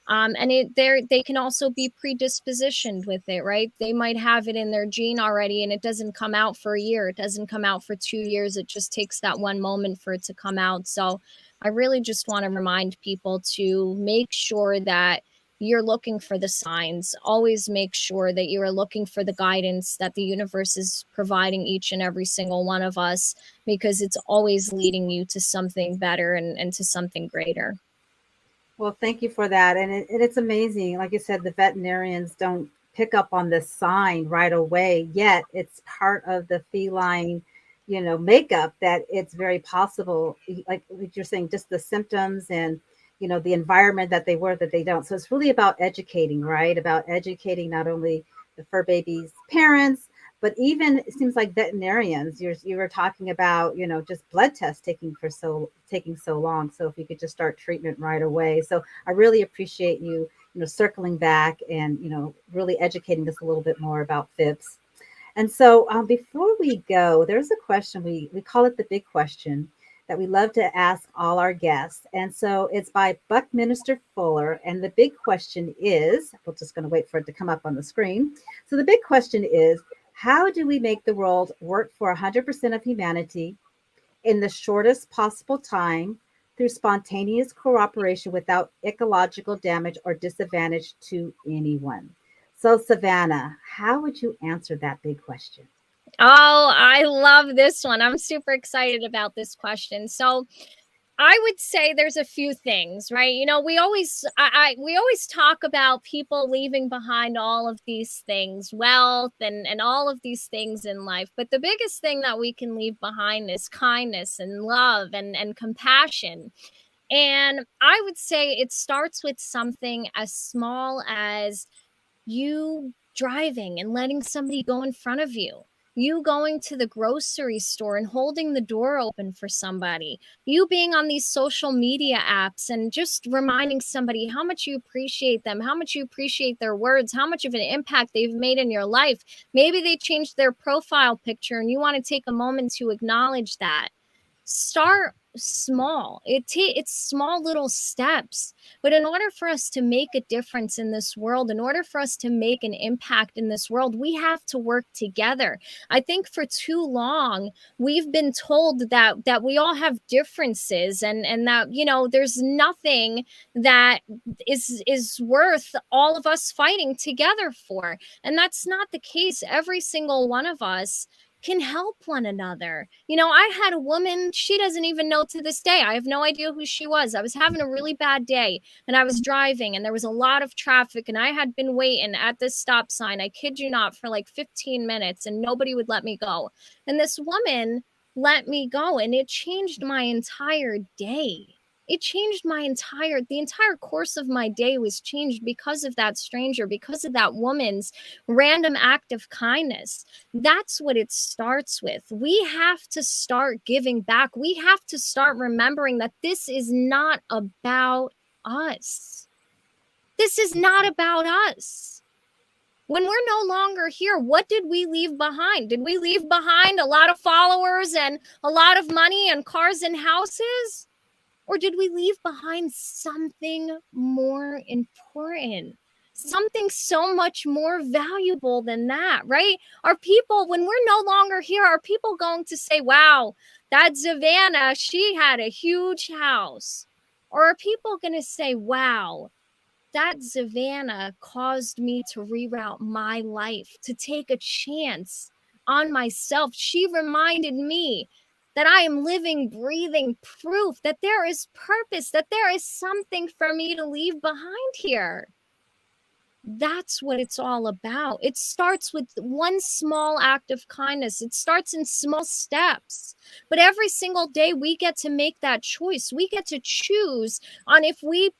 And they can also be predispositioned with it, right? They might have it in their gene already, and it doesn't come out for a year. It doesn't come out for 2 years. It just takes that one moment for it to come out. So I really just want to remind people to make sure that you're looking for the signs. Always make sure that you are looking for the guidance that the universe is providing each and every single one of us, because it's always leading you to something better and to something greater. Well, thank you for that. And it's amazing. Like you said, the veterinarians don't pick up on this sign right away, yet it's part of the feline, makeup, that it's very possible. Like you're saying, just the symptoms and, the environment that they were, that they don't. So it's really about educating, right? About educating not only the fur baby's parents, But even it seems like veterinarians, you were talking about, just blood tests taking so long. So if you could just start treatment right away. So I really appreciate you, circling back and, really educating us a little bit more about FIPS. And so before we go, there's a question, we call it the big question that we love to ask all our guests. And so it's by Buckminster Fuller. And the big question is, we're just going to wait for it to come up on the screen. So the big question is, how do we make the world work for 100% of humanity in the shortest possible time through spontaneous cooperation without ecological damage or disadvantage to anyone? So Zavanna, how would you answer that big question? Oh, I love this one. I'm super excited about this question. So I would say there's a few things, right? We always talk about people leaving behind all of these things, wealth and all of these things in life. But the biggest thing that we can leave behind is kindness and love and compassion. And I would say it starts with something as small as you driving and letting somebody go in front of you. You going to the grocery store and holding the door open for somebody. You being on these social media apps and just reminding somebody how much you appreciate them, how much you appreciate their words, how much of an impact they've made in your life. Maybe they changed their profile picture and you want to take a moment to acknowledge that. Start small. It's small little steps. But in order for us to make a difference in this world, in order for us to make an impact in this world, we have to work together. I think for too long, we've been told that we all have differences and that, there's nothing that is worth all of us fighting together for. And that's not the case. Every single one of us can help one another. I had a woman, she doesn't even know to this day. I have no idea who she was. I was having a really bad day and I was driving and there was a lot of traffic and I had been waiting at this stop sign, I kid you not, for like 15 minutes and nobody would let me go. And this woman let me go and it changed my entire day. It changed the entire course of my day was changed because of that stranger, because of that woman's random act of kindness. That's what it starts with. We have to start giving back. We have to start remembering that this is not about us. This is not about us. When we're no longer here, what did we leave behind? Did we leave behind a lot of followers and a lot of money and cars and houses? Or did we leave behind something more important? Something so much more valuable than that, right? Are people, when we're no longer here, are people going to say, wow, that Zavanna, she had a huge house? Or are people going to say, wow, that Zavanna caused me to reroute my life, to take a chance on myself. She reminded me that I am living, breathing proof that there is purpose, that there is something for me to leave behind here. That's what it's all about. It starts with one small act of kindness. It starts in small steps. But every single day we get to make that choice. We get to choose on if we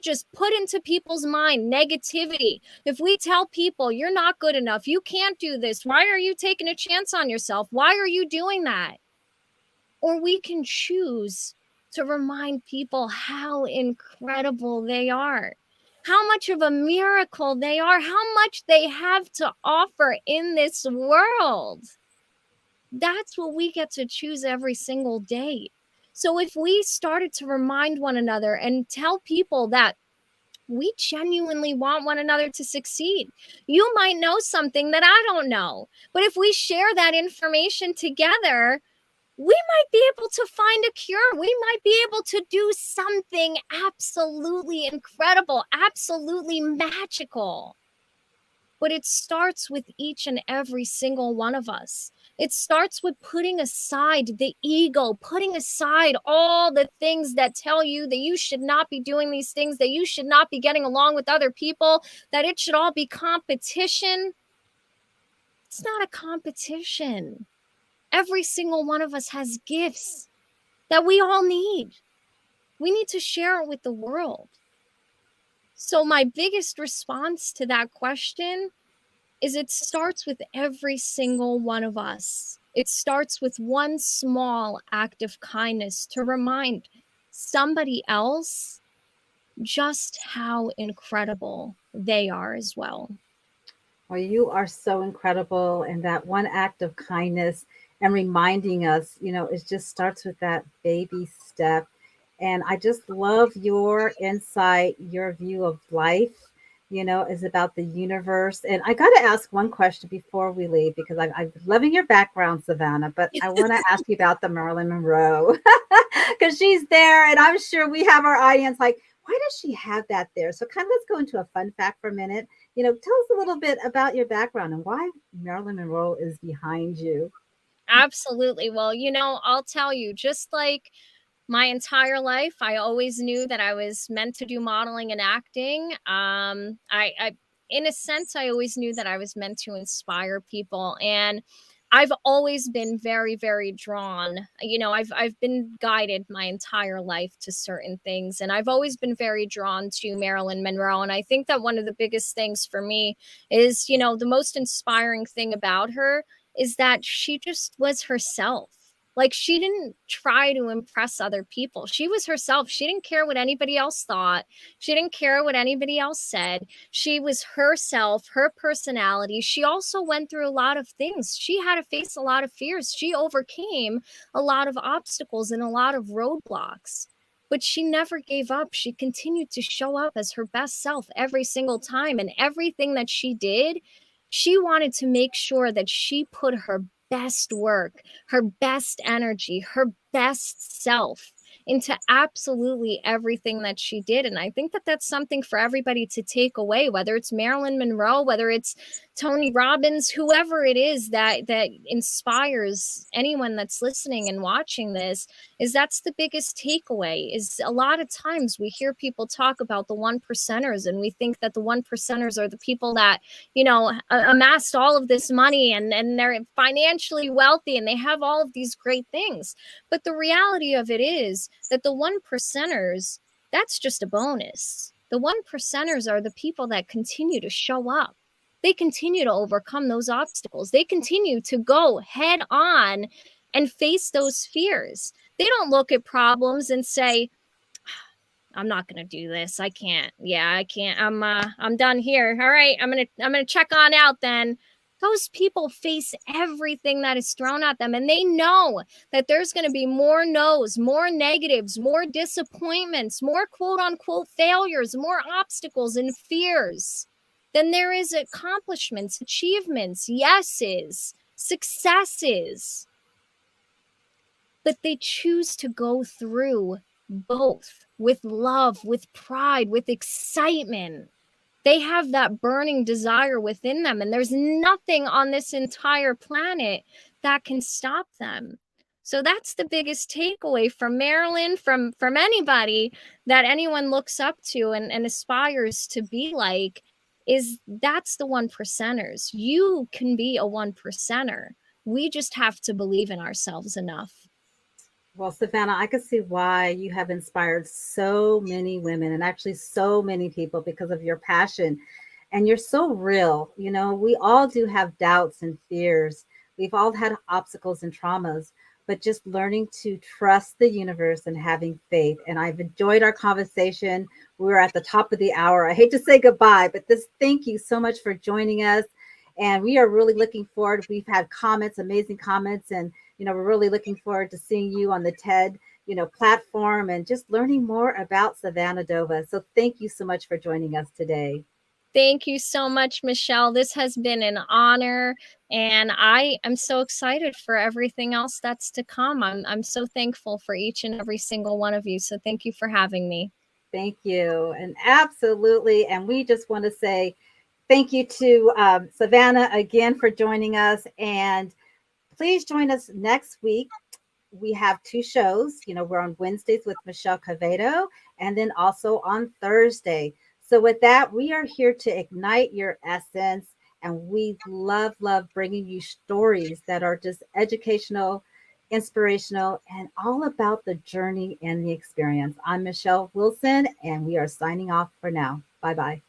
just put into people's mind negativity. If we tell people you're not good enough, you can't do this, why are you taking a chance on yourself? Why are you doing that? Or we can choose to remind people how incredible they are, how much of a miracle they are, how much they have to offer in this world. That's what we get to choose every single day. So if we started to remind one another and tell people that we genuinely want one another to succeed. You might know something that I don't know, but if we share that information together, we might be able to find a cure. We might be able to do something absolutely incredible, absolutely magical. But it starts with each and every single one of us. It starts with putting aside the ego, putting aside all the things that tell you that you should not be doing these things, that you should not be getting along with other people, that it should all be competition. It's not a competition. Every single one of us has gifts that we all need. We need to share it with the world. So my biggest response to that question is it starts with every single one of us. It starts with one small act of kindness to remind somebody else just how incredible they are as well. Well, you are so incredible. And that one act of kindness and reminding us, it just starts with that baby step. And I just love your insight, your view of life, is about the universe. And I got to ask one question before we leave, because I'm loving your background, Zavanna, but I want to ask you about the Marilyn Monroe, because she's there. And I'm sure we have our audience like, why does she have that there? So kind of let's go into a fun fact for a minute. Tell us a little bit about your background and why Marilyn Monroe is behind you. Absolutely. Well, I'll tell you, just like my entire life, I always knew that I was meant to do modeling and acting. I in a sense, I always knew that I was meant to inspire people. And I've always been very, very drawn. I've been guided my entire life to certain things, and I've always been very drawn to Marilyn Monroe. And I think that one of the biggest things for me is, the most inspiring thing about her is that she just was herself. Like, she didn't try to impress other people. She was herself. She didn't care what anybody else thought. She didn't care what anybody else said. She was herself, her personality. She also went through a lot of things. She had to face a lot of fears. She overcame a lot of obstacles and a lot of roadblocks. But she never gave up. She continued to show up as her best self every single time. And everything that she did, she wanted to make sure that she put her best work, her best energy, her best self into absolutely everything that she did. And I think that that's something for everybody to take away, whether it's Marilyn Monroe, whether it's Tony Robbins, whoever it is that inspires anyone that's listening and watching this, is that's the biggest takeaway. Is a lot of times we hear people talk about the 1%ers, and we think that the 1%ers are the people that, amassed all of this money and they're financially wealthy and they have all of these great things. But the reality of it is that the 1%ers, that's just a bonus. The 1%ers are the people that continue to show up. They continue to overcome those obstacles. They continue to go head on and face those fears. They don't look at problems and say, I'm not going to do this. I can't. Yeah, I can't. I'm done here. All right. I'm going to check on out then. Those people face everything that is thrown at them, and they know that there's going to be more no's, more negatives, more disappointments, more quote unquote failures, more obstacles and fears than there is accomplishments, achievements, yeses, successes. But they choose to go through both with love, with pride, with excitement. They have that burning desire within them, and there's nothing on this entire planet that can stop them. So that's the biggest takeaway from Marilyn, from anybody that anyone looks up to and aspires to be like, is that's the 1%ers. You can be a 1%er. We just have to believe in ourselves enough. Well, Zavanna, I can see why you have inspired so many women and actually so many people because of your passion. And you're so real. We all do have doubts and fears. We've all had obstacles and traumas, but just learning to trust the universe and having faith. And I've enjoyed our conversation. We're at the top of the hour. I hate to say goodbye, but thank you so much for joining us. And we are really looking forward. We've had comments, amazing comments, and we're really looking forward to seeing you on the TED, platform and just learning more about Zavanna Dova. So thank you so much for joining us today. Thank you so much, Michelle. This has been an honor, and I am so excited for everything else that's to come. I'm so thankful for each and every single one of you. So thank you for having me. Thank you. And absolutely. And we just want to say thank you to Zavanna again for joining us. And please join us next week. We have 2 shows. We're on Wednesdays with Michele Cavedo, and then also on Thursday. So with that, we are here to ignite your essence, and we love bringing you stories that are just educational, inspirational, and all about the journey and the experience. I'm Michelle Wilson, and we are signing off for now. Bye-bye.